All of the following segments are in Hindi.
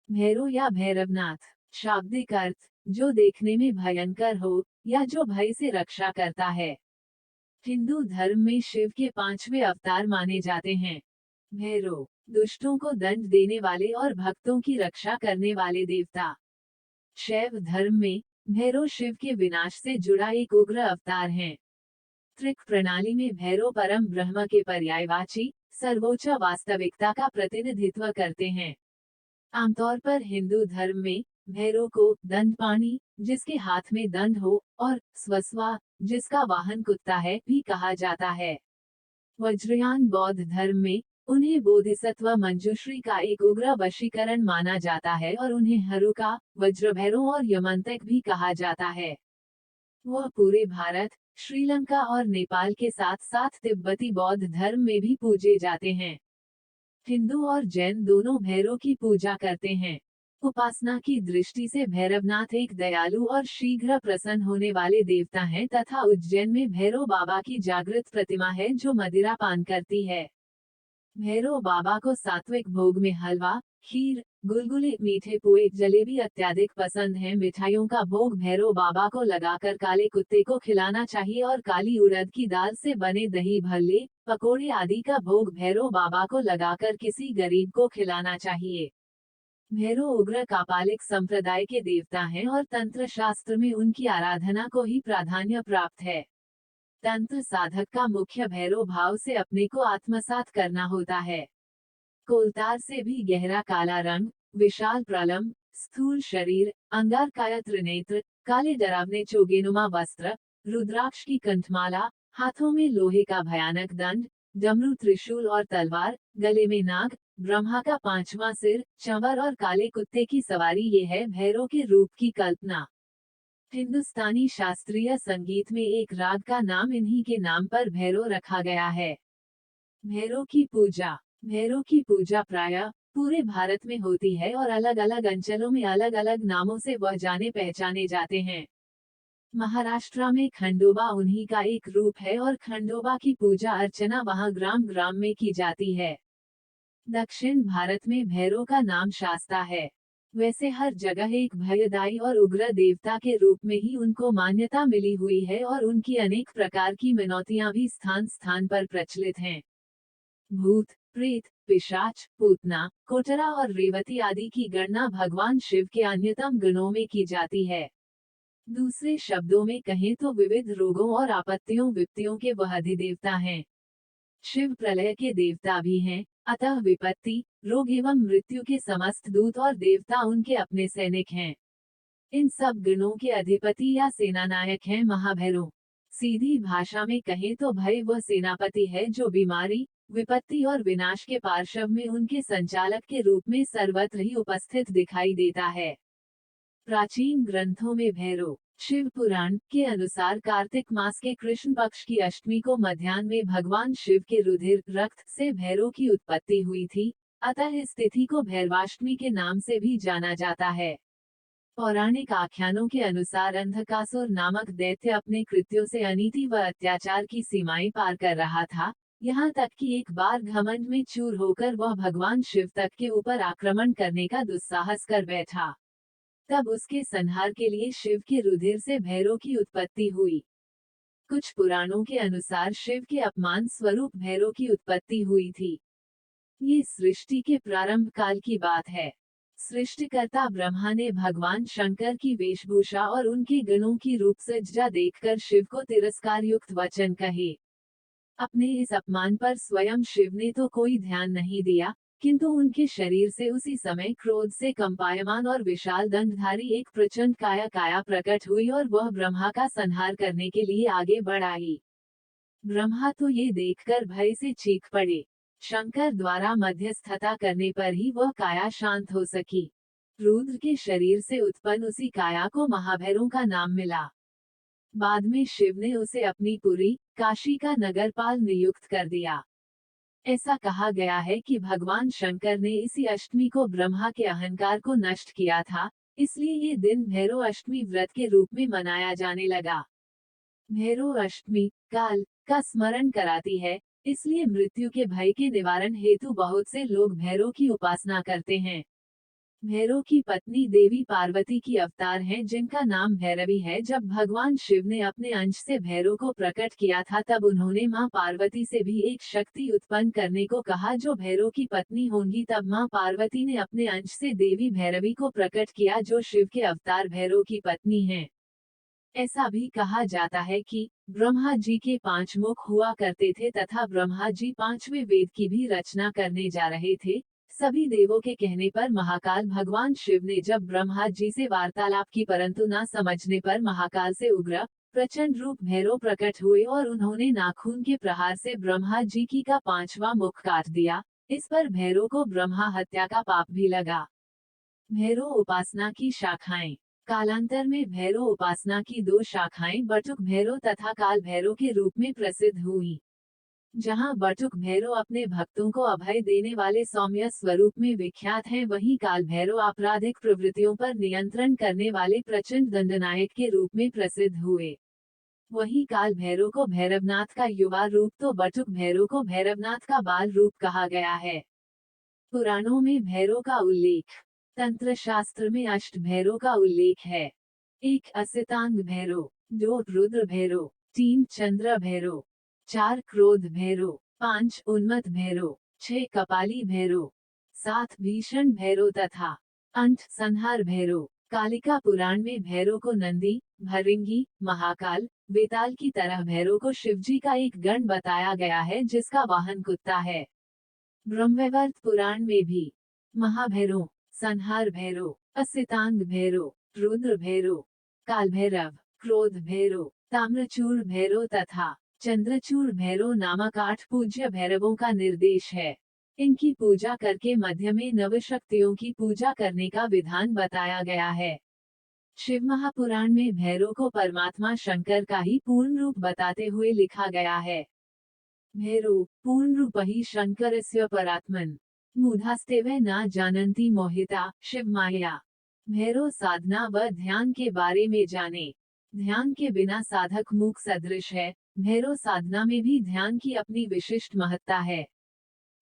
भैरव या भैरवनाथ शाब्दिक अर्थ, जो देखने में भयंकर हो या जो भय से रक्षा करता है। हिंदू धर्म में शिव के पांचवें अवतार माने जाते हैं। भैरव दुष्टों को दंड देने वाले और भक्तों की रक्षा करने वाले देवता। शैव धर्म में भैरव शिव के विनाश से जुड़ा एक उग्र अवतार है। त्रिक प्रणाली में भैरव परम ब्रह्म के पर्यायवाची सर्वोच्च वास्तविकता का प्रतिनिधित्व करते हैं। आमतौर पर हिंदू धर्म में भैरव को दंडपाणी, जिसके हाथ में दंड हो, और स्वस्वा, जिसका वाहन कुत्ता है, भी कहा जाता है। वज्रयान बौद्ध धर्म में उन्हें बोधिसत्व मंजुश्री का एक उग्र वशीकरण माना जाता है और उन्हें हरुका, वज्रभैरव और यमंतक भी कहा जाता है। वह पूरे भारत, श्रीलंका और नेपाल के साथ साथ तिब्बती बौद्ध धर्म में भी पूजे जाते हैं। हिंदू और जैन दोनों भैरव की पूजा करते हैं। उपासना की दृष्टि से भैरवनाथ एक दयालु और शीघ्र प्रसन्न होने वाले देवता हैं तथा उज्जैन में भैरव बाबा की जागृत प्रतिमा है जो मदिरा पान करती है। भैरव बाबा को सात्विक भोग में हलवा, खीर, गुलगुले, मीठे पुए, जलेबी अत्याधिक पसंद है। मिठाइयों का भोग भैरव बाबा को लगाकर काले कुत्ते को खिलाना चाहिए और काली उड़द की दाल से बने दही भल्ले, पकोड़े आदि का भोग भैरव बाबा को लगाकर किसी गरीब को खिलाना चाहिए। भैरव उग्र कापालिक संप्रदाय के देवता हैं और तंत्र शास्त्र में उनकी आराधना को ही प्राधान्य प्राप्त है। तंत्र साधक का मुख्य भैरव भाव से अपने को आत्मसात करना होता है। कोलतार से भी गहरा काला रंग, विशाल प्रलंब, स्थूल शरीर, अंगारकाय त्रिनेत्र, काले डरावने चोगेनुमा वस्त्र, रुद्राक्ष की कंठमाला, हाथों में लोहे का भयानक दंड, डमरू त्रिशूल और तलवार, गले में नाग, ब्रह्मा का पांचवा सिर, चंवर और काले कुत्ते की सवारी, ये है भैरव के रूप की कल्पना। हिंदुस्तानी शास्त्रीय संगीत में एक राग का नाम इन्हीं के नाम पर भैरव रखा गया है। भैरव की पूजा भैरव की पूजा प्रायः पूरे भारत में होती है और अलग अलग अंचलों में अलग अलग नामों से वह जाने पहचाने जाते हैं। महाराष्ट्र में खंडोबा उन्हीं का एक रूप है और खंडोबा की पूजा अर्चना वहां ग्राम ग्राम में की जाती है। दक्षिण भारत में भैरव का नाम शास्ता है। वैसे हर जगह एक भयदायी और उग्र देवता के रूप में ही उनको मान्यता मिली हुई है और उनकी अनेक प्रकार की मनौतियां भी स्थान स्थान पर प्रचलित हैं। भूत, प्रेत, पिशाच, पूतना, कोटरा और रेवती आदि की गणना भगवान शिव के अन्यतम गणों में की जाती है। दूसरे शब्दों में कहें तो विविध रोगों और आपत्तियों विपत्तियों के वह अधिदेवता हैं। शिव प्रलय के देवता भी हैं, अतः विपत्ति, रोग एवं मृत्यु के समस्त दूत और देवता उनके अपने सैनिक हैं। इन सब गणों के अधिपति या सेनानायक हैं महाभैरव। सीधी भाषा में कहें तो भय वह सेनापति है जो बीमारी, विपत्ति और विनाश के पार्श्व में उनके संचालक के रूप में सर्वत्र ही उपस्थित दिखाई देता है। प्राचीन ग्रंथों में भैरव शिव पुराण के अनुसार कार्तिक मास के कृष्ण पक्ष की अष्टमी को मध्याह्न में भगवान शिव के रुधिर रक्त से भैरव की उत्पत्ति हुई थी, अतः इस तिथि को भैरवाष्टमी के नाम से भी जाना जाता है। पौराणिक आख्यानों के अनुसार अंधकासुर नामक दैत्य अपने कृत्यों से अनीति व अत्याचार की सीमाएं पार कर रहा था, यहाँ तक कि एक बार घमंड में चूर होकर वह भगवान शिव तक के ऊपर आक्रमण करने का दुस्साहस कर बैठा। तब उसके संहार के लिए शिव के रुधिर से भैरव की उत्पत्ति हुई। कुछ पुराणों के अनुसार शिव के अपमान स्वरूप भैरव की उत्पत्ति हुई थी। ये सृष्टि के प्रारंभ काल की बात है। सृष्टिकर्ता ब्रह्मा ने भगवान शंकर की वेशभूषा और उनके गणों की रूप सज्जा देखकर शिव को तिरस्कार युक्त वचन कहे। अपने इस अपमान पर स्वयं शिव ने तो कोई ध्यान नहीं दिया, किंतु उनके शरीर से उसी समय क्रोध से कंपायमान और विशाल दंडधारी एक प्रचंड काया प्रकट हुई और वह ब्रह्मा का संहार करने के लिए आगे बढ़ आई। ब्रह्मा तो ये देखकर भय से चीख पड़े। शंकर द्वारा मध्यस्थता करने पर ही वह काया शांत हो सकी। रुद्र के शरीर से उत्पन्न उसी काया को महाभैरव का नाम मिला। बाद में शिव ने उसे अपनी पुरी, काशी का नगरपाल नियुक्त कर दिया। ऐसा कहा गया है कि भगवान शंकर ने इसी अष्टमी को ब्रह्मा के अहंकार को नष्ट किया था, इसलिए ये दिन भैरव अष्टमी व्रत के रूप में मनाया जाने लगा। भैरव अष्टमी काल का स्मरण कराती है, इसलिए मृत्यु के भय के निवारण हेतु बहुत से लोग भैरव की उपासना करते हैं। भैरव की पत्नी देवी पार्वती की अवतार हैं जिनका नाम भैरवी है। जब भगवान शिव ने अपने अंश से भैरव को प्रकट किया था तब उन्होंने मां पार्वती से भी एक शक्ति उत्पन्न करने को कहा जो भैरव की पत्नी होंगी। तब मां पार्वती ने अपने अंश से देवी भैरवी को प्रकट किया जो शिव के अवतार भैरव की पत्नी हैं। ऐसा भी कहा जाता है कि ब्रह्मा जी के 5 मुख हुआ करते थे तथा ब्रह्मा जी 5वें वेद की भी रचना करने जा रहे थे। सभी देवों के कहने पर महाकाल भगवान शिव ने जब ब्रह्मा जी से वार्तालाप की परंतु न समझने पर महाकाल से उग्र प्रचंड रूप भैरव प्रकट हुए और उन्होंने नाखून के प्रहार से ब्रह्मा जी की का 5वां मुख काट दिया। इस पर भैरव को ब्रह्मा हत्या का पाप भी लगा। भैरव उपासना की शाखाएं। कालांतर में भैरव उपासना की 2 शाखाएं बटुक भैरव तथा काल भैरव के रूप में प्रसिद्ध हुई। जहां बटुक भैरव अपने भक्तों को अभय देने वाले सौम्य स्वरूप में विख्यात हैं, वहीं काल भैरव आपराधिक प्रवृत्तियों पर नियंत्रण करने वाले प्रचंड दंडनायक के रूप में प्रसिद्ध हुए। वहीं काल भैरव को भैरवनाथ का युवा रूप तो बटुक भैरव को भैरवनाथ का बाल रूप कहा गया है। पुराणों में भैरव का उल्लेख। तंत्र शास्त्र में अष्ट भैरव का उल्लेख है। 1 असितांग भैरव, 2 रुद्र भैरव, 3 चंद्र भैरव, 4 क्रोध भैरव, 5 उन्मत्त भैरव, 6 कपाली भैरव, 7 भीषण भैरव तथा अंत संहार भैरव। कालिका पुराण में भैरव को नंदी, भरिंगी, महाकाल, वेताल की तरह भैरव को शिवजी का एक गण बताया गया है जिसका वाहन कुत्ता है। ब्रह्मवैवर्त पुराण में भी महाभैरव, संहार भैरव, असितांग भैरव, रुद्र भैरव, काल भैरव, क्रोध भैरव, ताम्रचूर भैरव तथा चंद्रचूर भैरव नामक 8 पूज्य भैरवों का निर्देश है। इनकी पूजा करके मध्य में नवशक्तियों की पूजा करने का विधान बताया गया है। शिव महापुराण में भैरव को परमात्मा शंकर का ही पूर्ण रूप बताते हुए लिखा गया है। भैरव पूर्ण रूप ही शंकरस्य परात्मन मूढ़ास्ते व न जानन्ति मोहिता शिव माया। भैरव साधना व ध्यान के बारे में जाने। ध्यान के बिना साधक मूक सदृश है। भैरव साधना में भी ध्यान की अपनी विशिष्ट महत्ता है।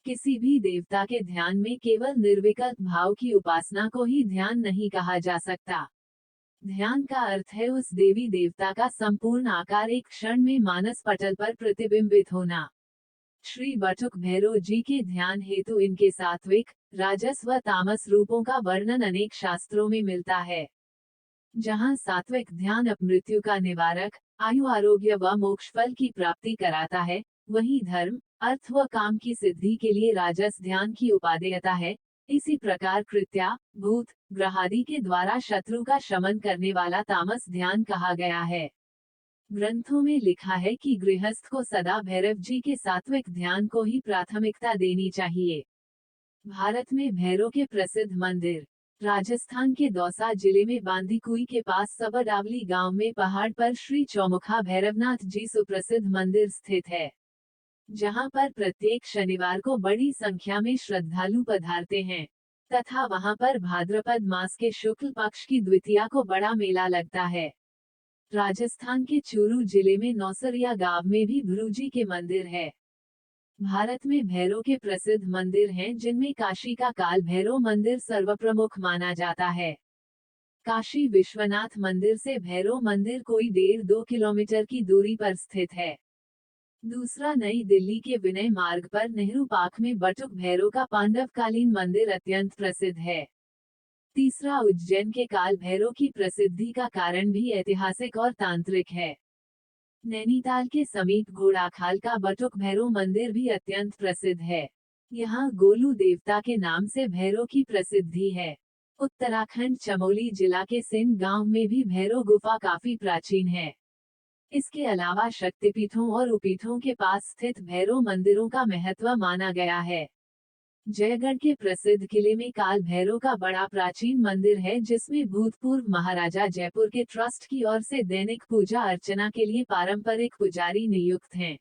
किसी भी देवता के ध्यान में केवल निर्विकल्प भाव की उपासना को ही ध्यान नहीं कहा जा सकता। ध्यान का अर्थ है उस देवी देवता का संपूर्ण आकार एक क्षण में मानस पटल पर प्रतिबिंबित होना। श्री बटुक भैरव जी के ध्यान हेतु इनके सात्विक, राजस व तामस रूपों का वर्णन अनेक शास्त्रों में मिलता है। जहां सात्विक ध्यान अपमृत्यु का निवारक, आयु आरोग्य व मोक्ष फल की प्राप्ति कराता है, वहीं धर्म, अर्थ व काम की सिद्धि के लिए राजस ध्यान की उपादेयता है। इसी प्रकार कृत्या, भूत, ग्रहादि के द्वारा शत्रु का शमन करने वाला तामस ध्यान कहा गया है। ग्रंथों में लिखा है कि गृहस्थ को सदा भैरव जी के सात्विक ध्यान को ही प्राथमिकता देनी चाहिए। भारत में भैरव के प्रसिद्ध मंदिर। राजस्थान के दौसा जिले में बांदीकुई के पास सबडावली गांव में पहाड़ पर श्री चौमुखा भैरवनाथ जी सुप्रसिद्ध मंदिर स्थित है, जहां पर प्रत्येक शनिवार को बड़ी संख्या में श्रद्धालु पधारते हैं तथा वहां पर भाद्रपद मास के शुक्ल पक्ष की द्वितीया को बड़ा मेला लगता है। राजस्थान के चूरू जिले में नौसरिया गांव में भी भृगु के मंदिर है। भारत में भैरव के प्रसिद्ध मंदिर हैं जिनमें काशी का काल भैरव मंदिर सर्वप्रमुख माना जाता है। काशी विश्वनाथ मंदिर से भैरव मंदिर कोई 1.5-2 किलोमीटर की दूरी पर स्थित है। दूसरा नई दिल्ली के विनय मार्ग पर नेहरू पार्क में बटुक भैरव का पांडवकालीन मंदिर अत्यंत प्रसिद्ध है। तीसरा उज्जैन के काल भैरव की प्रसिद्धि का कारण भी ऐतिहासिक और तांत्रिक है। नैनीताल के समीप घोड़ाखाल का बटुक भैरव मंदिर भी अत्यंत प्रसिद्ध है। यहाँ गोलू देवता के नाम से भैरव की प्रसिद्धि है। उत्तराखंड चमोली जिला के सिंध गांव में भी भैरव गुफा काफी प्राचीन है। इसके अलावा शक्तिपीठों और उपीठों के पास स्थित भैरव मंदिरों का महत्व माना गया है। जयगढ़ के प्रसिद्ध किले में काल भैरव का बड़ा प्राचीन मंदिर है जिसमें भूतपूर्व महाराजा जयपुर के ट्रस्ट की ओर से दैनिक पूजा अर्चना के लिए पारंपरिक पुजारी नियुक्त हैं।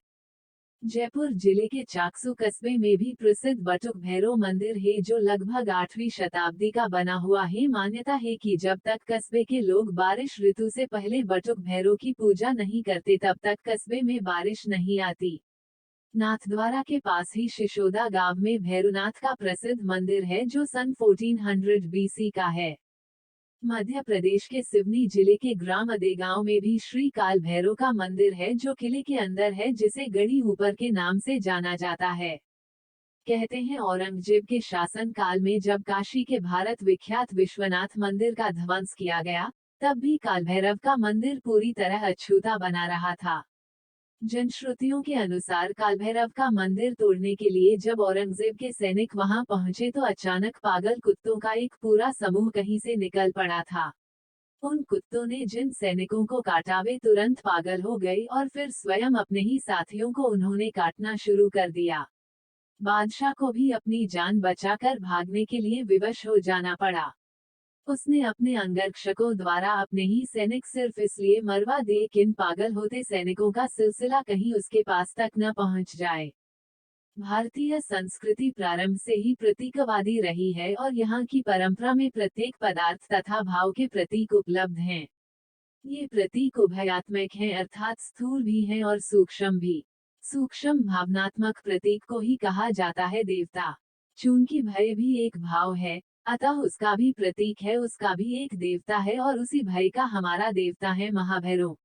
जयपुर जिले के चाकसू कस्बे में भी प्रसिद्ध बटुक भैरव मंदिर है जो लगभग 8वीं शताब्दी का बना हुआ है। मान्यता है कि जब तक कस्बे के लोग बारिश ऋतु से पहले बटुक भैरव की पूजा नहीं करते तब तक कस्बे में बारिश नहीं आती। नाथद्वारा के पास ही शिशोदा गांव में भैरवनाथ का प्रसिद्ध मंदिर है जो सन 1400 बीसी का है। मध्य प्रदेश के सिवनी जिले के ग्राम अदेगांव में भी श्री काल भैरव का मंदिर है जो किले के अंदर है, जिसे गढ़ी ऊपर के नाम से जाना जाता है। कहते हैं औरंगजेब के शासन काल में जब काशी के भारत विख्यात विश्वनाथ मंदिर का ध्वंस किया गया, तब भी काल भैरव का मंदिर पूरी तरह अछूता बना रहा था। जनश्रुतियों के अनुसार कालभैरव का मंदिर तोड़ने के लिए जब औरंगजेब के सैनिक वहां पहुंचे तो अचानक पागल कुत्तों का एक पूरा समूह कहीं से निकल पड़ा था। उन कुत्तों ने जिन सैनिकों को काटा वे तुरंत पागल हो गए और फिर स्वयं अपने ही साथियों को उन्होंने काटना शुरू कर दिया। बादशाह को भी अपनी जान बचाकर भागने के लिए विवश हो जाना पड़ा। उसने अपने अंगरक्षकों द्वारा अपने ही सैनिक सिर्फ इसलिए मरवा दिए कि इन पागल होते सैनिकों का सिलसिला कहीं उसके पास तक न पहुंच जाए। भारतीय संस्कृति प्रारंभ से ही प्रतीकवादी रही है और यहाँ की परंपरा में प्रत्येक पदार्थ तथा भाव के प्रतीक उपलब्ध हैं। ये प्रतीक उभयात्मक हैं, अर्थात स्थूल भी हैं और सूक्ष्म भी। सूक्ष्म भावनात्मक प्रतीक को ही कहा जाता है देवता। चूंकि भय भी एक भाव है, अतः उसका भी प्रतीक है, उसका भी एक देवता है और उसी भय का हमारा देवता है महाभैरव।